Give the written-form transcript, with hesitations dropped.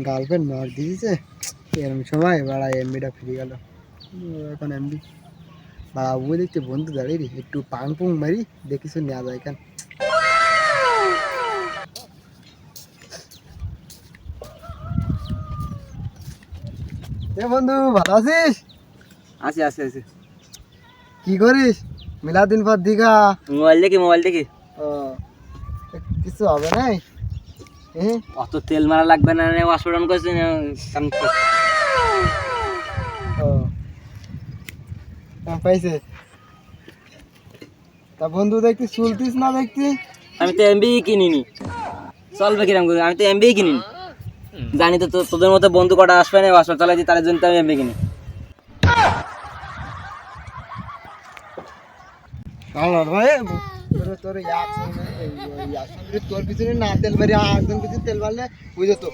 Girlfriend মার দিয়েছে এরকম সময় বাড়া এমবিটা ফিরে গেল। এখন এমবি বাড়া ও দেখতে বন্ধু দাঁড়িয়ে রে একটু পাং পুং মারি দেখিস নেওয়া যায় কেন। এ বন্ধু ভালো আছিস? আছি আছি আছি। কি করিস? মেলা দিন পর দিঘা। মোবাইল দেখি। ও কিছু হবে নাই? অত তেল মারা লাগবে না, ওয়াশরুম অন করছি না। ও পাইছে। তা বন্ধু দেখতি চলতিস না দেখতি। আমি তো এমবি কিনিনি, চলবে কিরম করে? আমি তো এমবি কিনিনি, জানি তো তোদের মতো বন্ধু কটা আসবে না ওয়াশরুম চালাইছি, তার জন্য তো আমি এমবি কিনি। তোর পিছনে না তেল মারি একজন পিছনে তেল মারলে বুঝে তো।